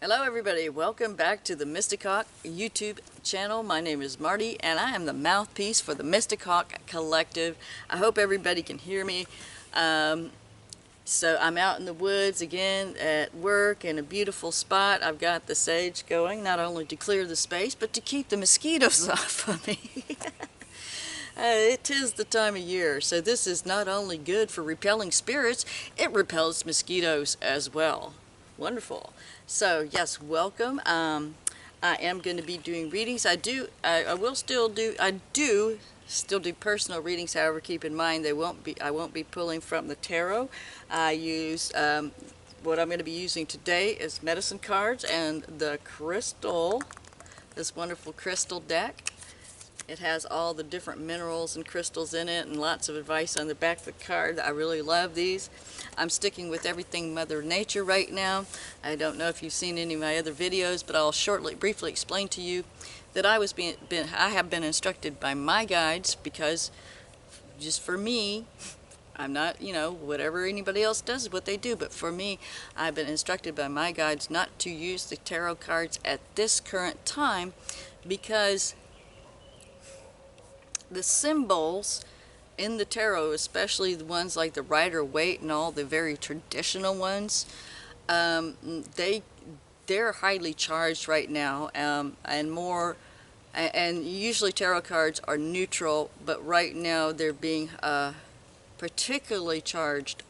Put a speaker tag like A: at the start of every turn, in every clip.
A: Hello everybody, welcome back to the Mystic Hawk YouTube channel. My name is Marty and I am the mouthpiece for the Mystic Hawk Collective. I hope everybody can hear me. So I'm out in the woods again at work in a beautiful spot. I've got the sage going, not only to clear the space, but to keep the mosquitoes off of me. It is the time of year, so this is not only good for repelling spirits, it repels mosquitoes as well. Wonderful. So yes, welcome. I am going to be doing readings. I do still do personal readings. However, keep in mind I won't be pulling from the tarot. I use what I'm going to be using today is medicine cards and the crystal, this wonderful crystal deck. It has all the different minerals and crystals in it and lots of advice on the back of the card. I really love these. I'm sticking with everything Mother Nature right now. I don't know if you've seen any of my other videos, but I'll briefly explain to you that I have been instructed by my guides, because just for me, I'm not, whatever anybody else does is what they do, but for me, I've been instructed by my guides not to use the tarot cards at this current time, because the symbols in the tarot, especially the ones like the Rider-Waite and all the very traditional ones, they're highly charged right now, and usually tarot cards are neutral, but right now they're being particularly charged.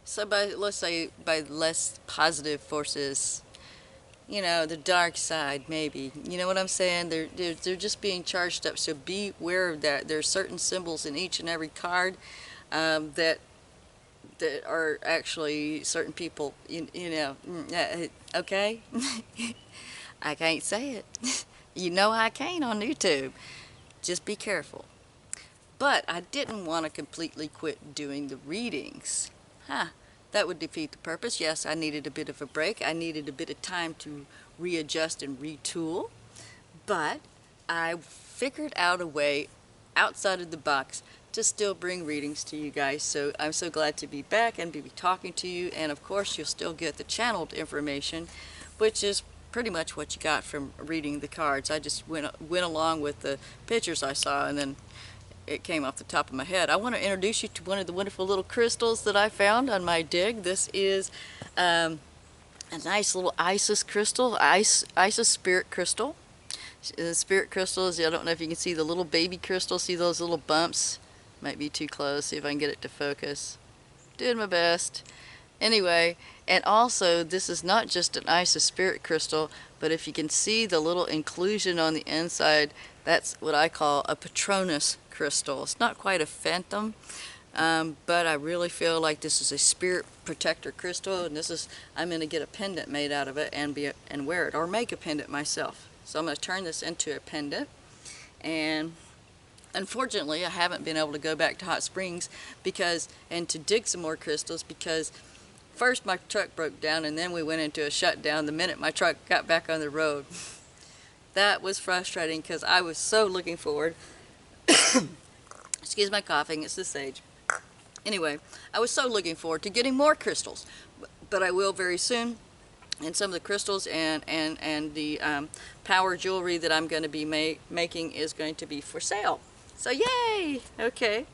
A: So let's say by less positive forces. The dark side, maybe. You know what I'm saying? They're just being charged up, so be aware of that. There's certain symbols in each and every card that are actually certain people, okay? I can't say it. I can't on YouTube. Just be careful. But I didn't want to completely quit doing the readings. That would defeat the purpose. Yes, I needed a bit of a break. I needed a bit of time to readjust and retool. But I figured out a way outside of the box to still bring readings to you guys. So I'm so glad to be back and be talking to you. And of course, you'll still get the channeled information, which is pretty much what you got from reading the cards. I just went along with the pictures I saw, and then it came off the top of my head. I want to introduce you to one of the wonderful little crystals that I found on my dig. This is a nice little Isis crystal, Isis spirit crystal. The spirit crystals, I don't know if you can see the little baby crystal. See those little bumps? Might be too close. See if I can get it to focus. Doing my best. Anyway, and also this is not just an Isis spirit crystal, but if you can see the little inclusion on the inside, that's what I call a Patronus crystal. It's not quite a phantom, but I really feel like this is a spirit protector crystal, and I'm going to get a pendant made out of it and wear it, or make a pendant myself. So I'm going to turn this into a pendant, and unfortunately I haven't been able to go back to Hot Springs and to dig some more crystals, because first my truck broke down and then we went into a shutdown the minute my truck got back on the road. That was frustrating because I was so looking forward. Excuse my coughing, it's the sage. Anyway, I was so looking forward to getting more crystals, but I will very soon. And some of the crystals and the power jewelry that I'm going to be making is going to be for sale. So yay! Okay.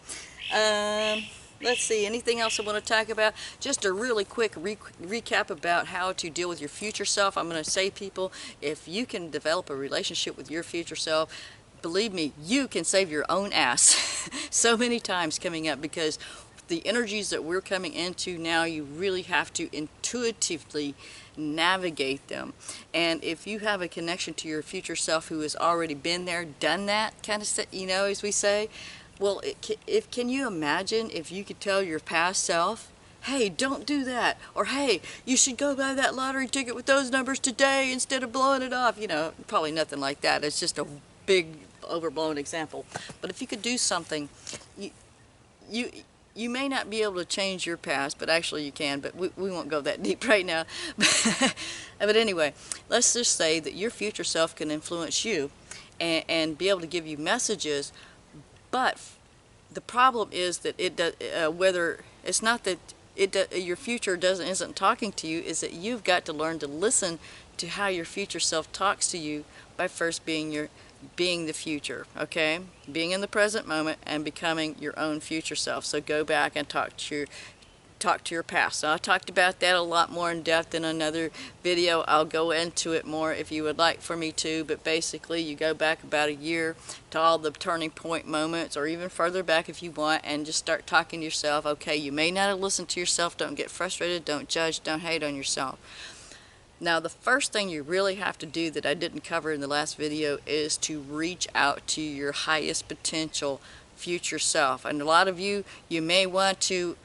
A: Let's see, anything else I want to talk about? Just a really quick recap about how to deal with your future self. I'm going to say, people, if you can develop a relationship with your future self, believe me, you can save your own ass so many times coming up, because the energies that we're coming into now, you really have to intuitively navigate them. And if you have a connection to your future self who has already been there, done that kind of stuff, as we say, well, can you imagine if you could tell your past self, hey, don't do that, or hey, you should go buy that lottery ticket with those numbers today instead of blowing it off? Probably nothing like that. It's just a big overblown example. But if you could do something, you may not be able to change your past, but actually you can, but we won't go that deep right now. But anyway, let's just say that your future self can influence you and be able to give you messages. But the problem is that it's not that your future isn't talking to you, is that you've got to learn to listen to how your future self talks to you by first being the future, okay? Being in the present moment and becoming your own future self. So go back and talk to your past. So I talked about that a lot more in depth in another video. I'll go into it more if you would like for me to, but basically you go back about a year to all the turning point moments, or even further back if you want, and just start talking to yourself. Okay, you may not have listened to yourself. Don't get frustrated. Don't judge. Don't hate on yourself. Now, the first thing you really have to do that I didn't cover in the last video is to reach out to your highest potential future self. And a lot of you may want to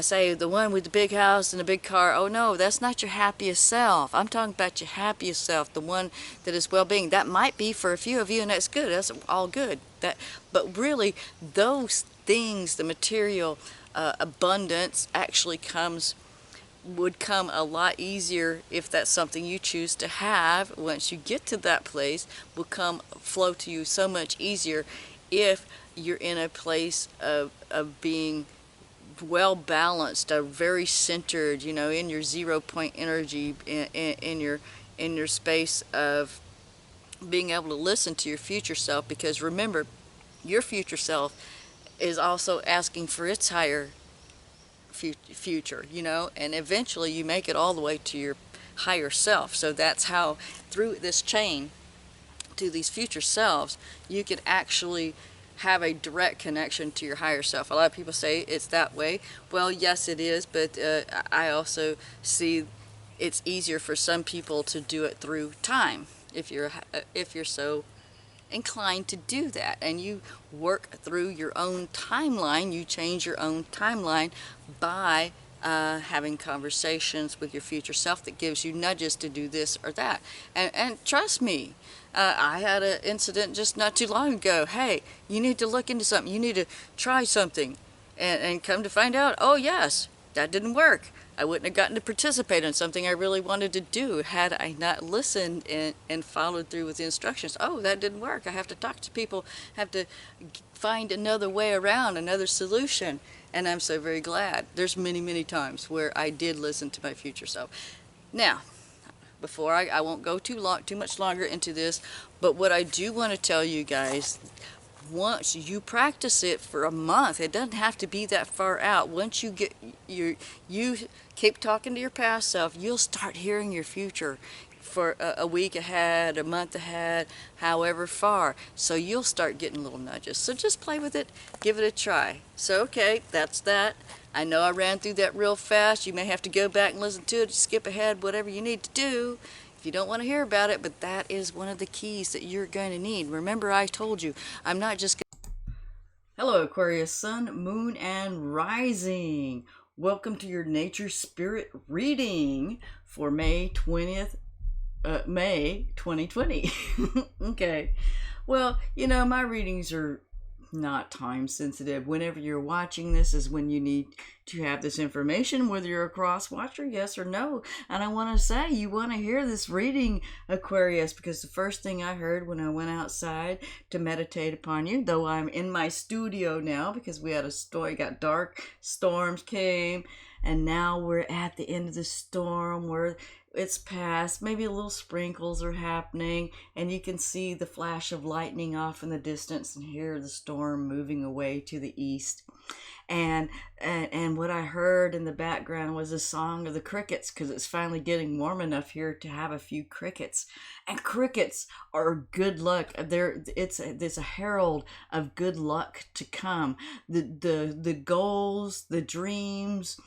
A: say the one with the big house and the big car. Oh no, that's not your happiest self. I'm talking about your happiest self, the one that is well-being. That might be for a few of you, and that's good. That's all good. But really, those things, the material abundance, actually would come a lot easier if that's something you choose to have. Once you get to that place, will flow to you so much easier if you're in a place of being well balanced, very centered, in your 0 point energy, in your space of being able to listen to your future self. Because remember, your future self is also asking for its higher future, and eventually you make it all the way to your higher self. So that's how, through this chain to these future selves, you can actually have a direct connection to your higher self. A lot of people say it's that way. Well, yes, it is, but I also see it's easier for some people to do it through time, if you're so inclined to do that, and you work through your own timeline. You change your own timeline by having conversations with your future self that gives you nudges to do this or that. And trust me, I had an incident just not too long ago. Hey, you need to look into something. You need to try something. And come to find out, oh yes, that didn't work. I wouldn't have gotten to participate in something I really wanted to do had I not listened and followed through with the instructions. Oh, that didn't work. I have to talk to people, have to find another way around, another solution. And I'm so very glad. There's many, many times where I did listen to my future self. Now, before I won't go too much longer into this, but what I do want to tell you guys, once you practice it for a month, it doesn't have to be that far out. Once you keep talking to your past self, you'll start hearing your future for a week ahead, a month ahead, however far. So you'll start getting little nudges. So just play with it, give it a try. So okay, that's that. I know I ran through that real fast. You may have to go back and listen to it, skip ahead, whatever you need to do if you don't want to hear about it, but that is one of the keys that you're going to need. Remember, I told you, I'm not just... Hello, Aquarius, Sun, Moon, and Rising. Welcome to your Nature Spirit reading for May 20th, May 2020. Okay. Well, my readings are not time sensitive. Whenever you're watching this is when you need to have this information, whether you're a cross watcher, yes or no. And I want to say, you want to hear this reading, Aquarius, because the first thing I heard when I went outside to meditate upon you, though I'm in my studio now because we had a storm, it got dark, storms came, and now we're at the end of the storm where it's past, maybe a little sprinkles are happening, and you can see the flash of lightning off in the distance and hear the storm moving away to the east. And what I heard in the background was a song of the crickets, because it's finally getting warm enough here to have a few crickets. And crickets are good luck. It's a herald of good luck to come. The goals, the dreams,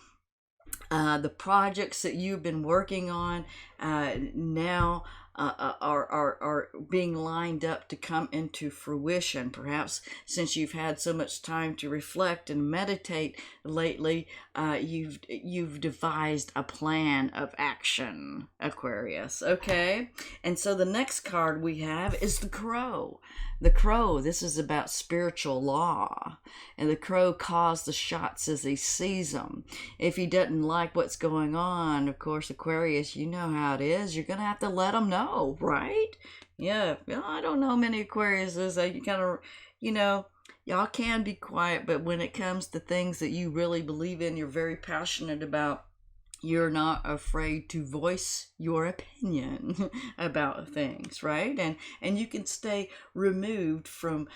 A: the projects that you've been working on now are being lined up to come into fruition. Perhaps since you've had so much time to reflect and meditate lately, you've devised a plan of action, Aquarius. Okay, and so the next card we have is the Crow. The Crow, this is about spiritual law, and the Crow calls the shots as he sees them. If he doesn't like what's going on, of course, Aquarius, you know how it is. You're going to have to let him know, right? Yeah, I don't know many Aquariuses. You kind of, y'all can be quiet, but when it comes to things that you really believe in, you're very passionate about, you're not afraid to voice your opinion about things, right? And you can stay removed from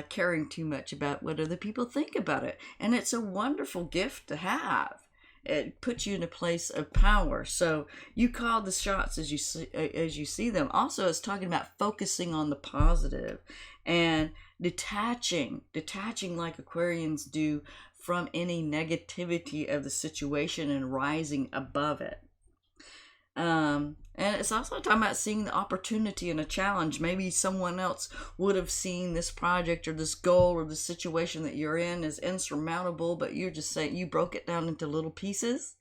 A: caring too much about what other people think about it. And it's a wonderful gift to have. It puts you in a place of power. So you call the shots as you see them. Also, it's talking about focusing on the positive and detaching like Aquarians do from any negativity of the situation and rising above it. And it's also talking about seeing the opportunity in a challenge. Maybe someone else would have seen this project or this goal or the situation that you're in as insurmountable, but you're just saying you broke it down into little pieces.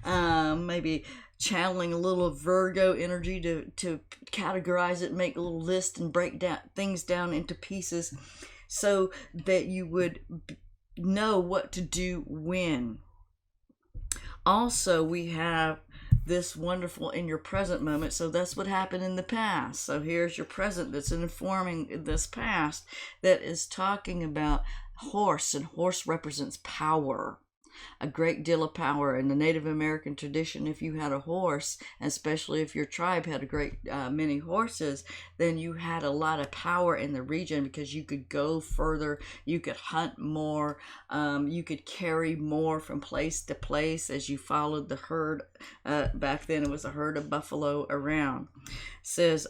A: Maybe channeling a little Virgo energy to categorize it, make a little list and break down things down into pieces so that you would know what to do when. Also, we have this wonderful in your present moment. So that's what happened in the past. So here's your present that's informing this past, that is talking about horse, and horse represents power. A great deal of power in the Native American tradition. If you had a horse, especially if your tribe had a great many horses, then you had a lot of power in the region because you could go further, you could hunt more, you could carry more from place to place as you followed the herd. Back then it was a herd of buffalo around. It says,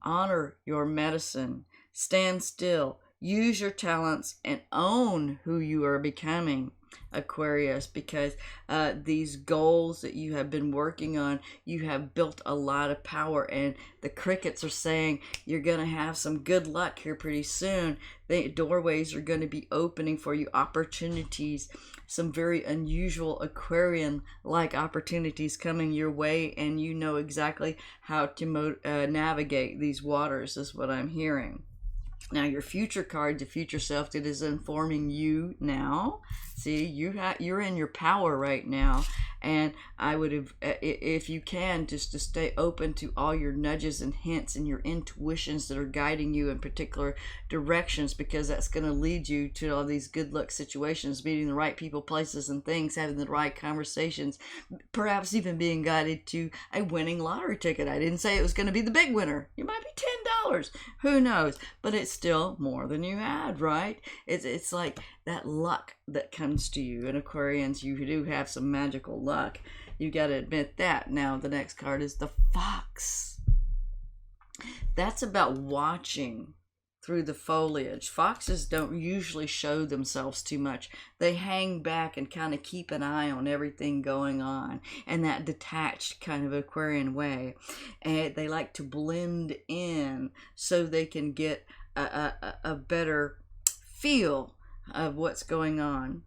A: honor your medicine, stand still, use your talents, and own who you are becoming, Aquarius, because these goals that you have been working on, you have built a lot of power, and the crickets are saying you're going to have some good luck here pretty soon. The doorways are going to be opening for you, opportunities, some very unusual Aquarian-like opportunities coming your way, and you know exactly how to navigate these waters, is what I'm hearing. Now your future card, the future self, it is informing you now. See, you're in your power right now, and I would have, if you can, just to stay open to all your nudges and hints and your intuitions that are guiding you in particular directions, because that's going to lead you to all these good luck situations, meeting the right people, places, and things, having the right conversations, perhaps even being guided to a winning lottery ticket. I didn't say it was going to be the big winner. It might be $10. Who knows? But it's still more than you had, right? It's like that luck that comes to you. And Aquarians, you do have some magical luck. You got to admit that. Now the next card is the fox. That's about watching through the foliage. Foxes don't usually show themselves too much. They hang back and kind of keep an eye on everything going on in that detached kind of Aquarian way. And they like to blend in so they can get a better feel of what's going on.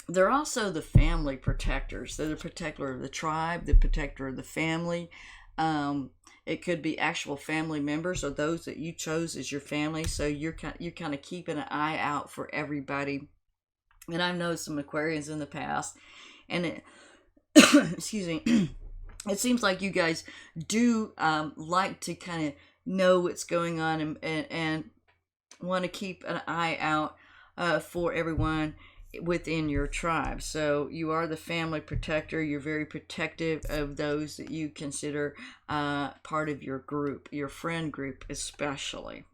A: They're also the family protectors. They're the protector of the tribe, the protector of the family. It could be actual family members or those that you chose as your family. So you're kind of keeping an eye out for everybody. And I've known some Aquarians in the past, and it, excuse me, it seems like you guys do like to kind of know what's going on and want to keep an eye out for everyone within your tribe. So you are the family protector. You're very protective of those that you consider part of your group, your friend group especially.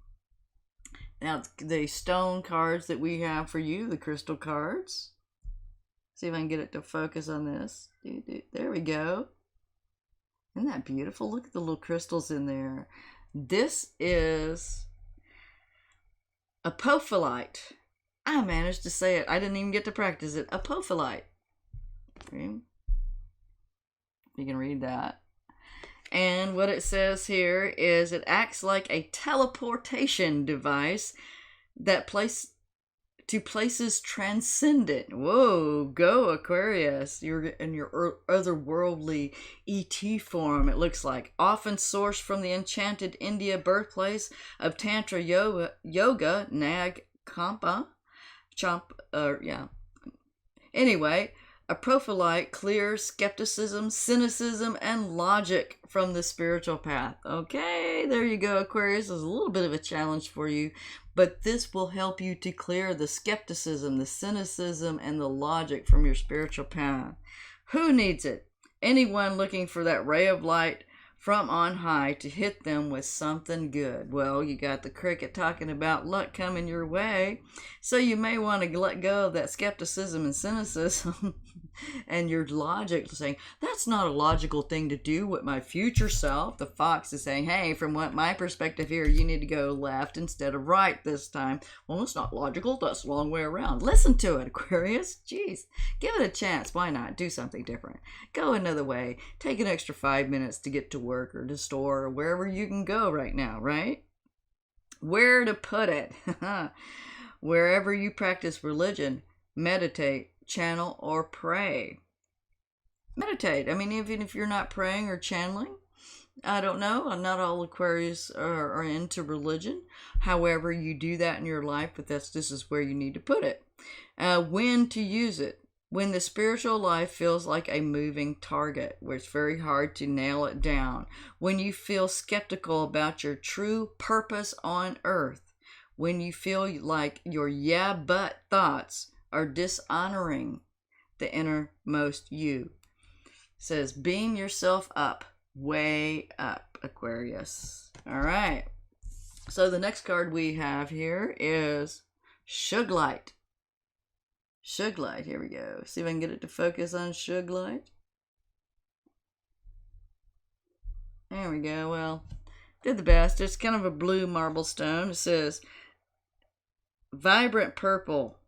A: Now the stone cards that we have for you, the crystal cards. See if I can get it to focus on this. There we go. Isn't that beautiful? Look at the little crystals in there. This is apophyllite. I managed to say it. I didn't even get to practice it. Apophyllite. Okay. You can read that. And what it says here is it acts like a teleportation device that places transcendent. Whoa, go Aquarius. You're in your otherworldly ET form, it looks like. Often sourced from the enchanted India birthplace of Tantra yoga, Nag Champa. Anyway, A prophylaxis clears skepticism, cynicism, and logic from the spiritual path. Okay, there you go, Aquarius. Is a little bit of a challenge for you, but this will help you to clear the skepticism, the cynicism, and the logic from your spiritual path. Who needs it? Anyone looking for that ray of light from on high to hit them with something good. Well, you got the cricket talking about luck coming your way, so you may want to let go of that skepticism and cynicism and your logic saying, that's not a logical thing to do with my future self. The fox is saying, hey, from what my perspective here, you need to go left instead of right this time. Well, it's not logical. That's the long way around. Listen to it, Aquarius. Jeez, give it a chance. Why not? Do something different. Go another way. Take an extra 5 minutes to get to work or to store or wherever you can go right now, right? Where to put it? Wherever you practice religion, meditate, channel, or pray. Meditate. I mean, even if you're not praying or channeling, I don't know. Not all Aquarius are into religion. However, you do that in your life, but this is where you need to put it. When to use it. When the spiritual life feels like a moving target, where it's very hard to nail it down. When you feel skeptical about your true purpose on earth. When you feel like your yeah but thoughts are dishonoring the innermost you. It says, beam yourself up, way up, Aquarius. All right. So the next card we have here is Shug Light. Shug Light, here we go. See if I can get it to focus on Shug Light. There we go. Well, did the best. It's kind of a blue marble stone. It says, vibrant purple,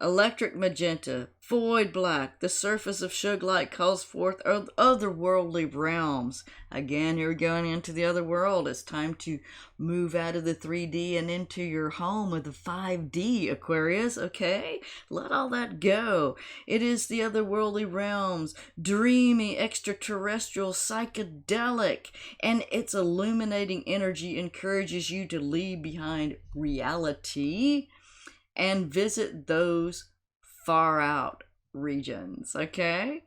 A: electric magenta, void black. The surface of Shug Light calls forth otherworldly realms. Again, you're going into the other world. It's time to move out of the 3D and into your home of the 5D, Aquarius, okay? Let all that go. It is the otherworldly realms, dreamy, extraterrestrial, psychedelic, and its illuminating energy encourages you to leave behind reality and visit those far out regions, okay?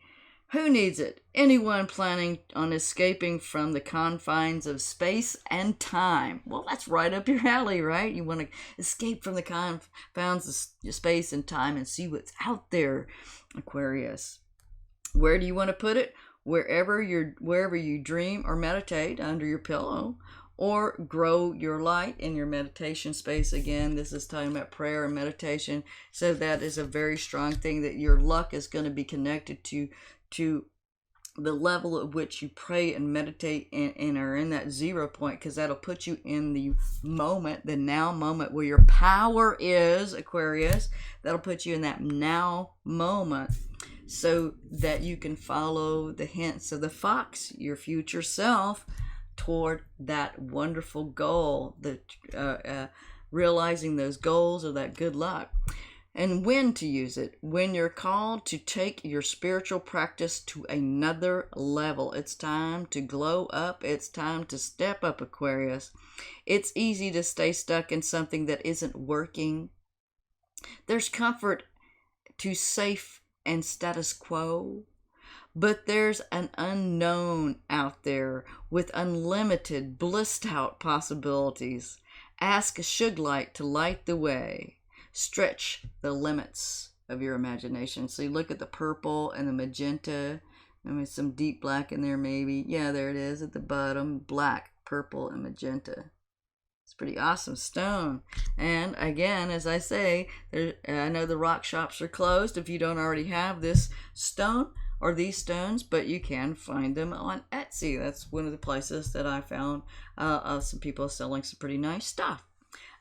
A: Who needs it? Anyone planning on escaping from the confines of space and time. Well, that's right up your alley, right? You want to escape from the confines of space and time and see what's out there, Aquarius. Where do you want to put it? Wherever you dream or meditate under your pillow, or grow your light in your meditation space. Again, this is talking about prayer and meditation. So that is a very strong thing, that your luck is going to be connected to the level at which you pray and meditate and are in that 0 point, because that'll put you in the moment, the now moment, where your power is, Aquarius. That'll put you in that now moment, so that you can follow the hints of the fox, your future self, toward that wonderful goal, realizing those goals or that good luck. And when to use it. When you're called to take your spiritual practice to another level. It's time to glow up. It's time to step up, Aquarius. It's easy to stay stuck in something that isn't working. There's comfort to safe and status quo. But there's an unknown out there with unlimited, blissed out possibilities. Ask Shug Light to light the way. Stretch the limits of your imagination. So you look at the purple and the magenta. Maybe some deep black in there maybe. Yeah, there it is at the bottom. Black, purple, and magenta. It's a pretty awesome stone. And again, as I say, I know the rock shops are closed if you don't already have this stone or these stones, but you can find them on Etsy. That's one of the places that I found some people selling some pretty nice stuff.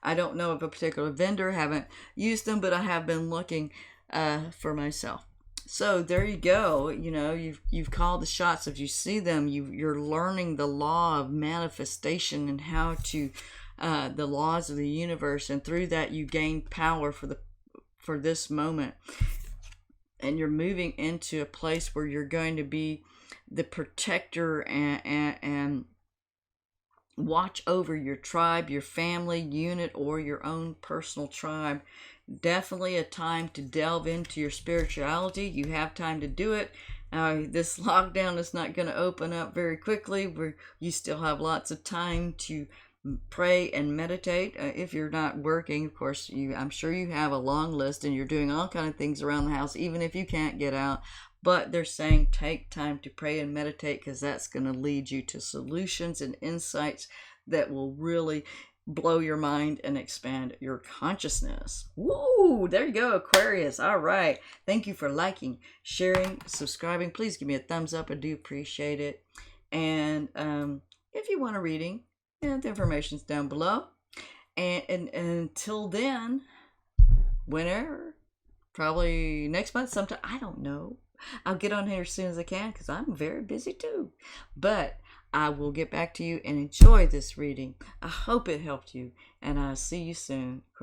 A: I don't know of a particular vendor, haven't used them, but I have been looking for myself. So there you go. You know, you've called the shots. If you see them, you're learning the law of manifestation and how to the laws of the universe, and through that you gain power for this moment. And you're moving into a place where you're going to be the protector and Watch over your tribe, your family unit, or your own personal tribe. Definitely a time to delve into your spirituality. You have time to do it. This lockdown is not going to open up very quickly. You still have lots of time to pray and meditate. If you're not working, of course, I'm sure you have a long list and you're doing all kind of things around the house, even if you can't get out. But they're saying take time to pray and meditate because that's going to lead you to solutions and insights that will really blow your mind and expand your consciousness. Woo! There you go, Aquarius. All right. Thank you for liking, sharing, subscribing. Please give me a thumbs up. I do appreciate it. And if you want a reading, the information's down below. And until then, whenever, probably next month sometime, I don't know. I'll get on here as soon as I can because I'm very busy too. But I will get back to you and enjoy this reading. I hope it helped you, and I'll see you soon.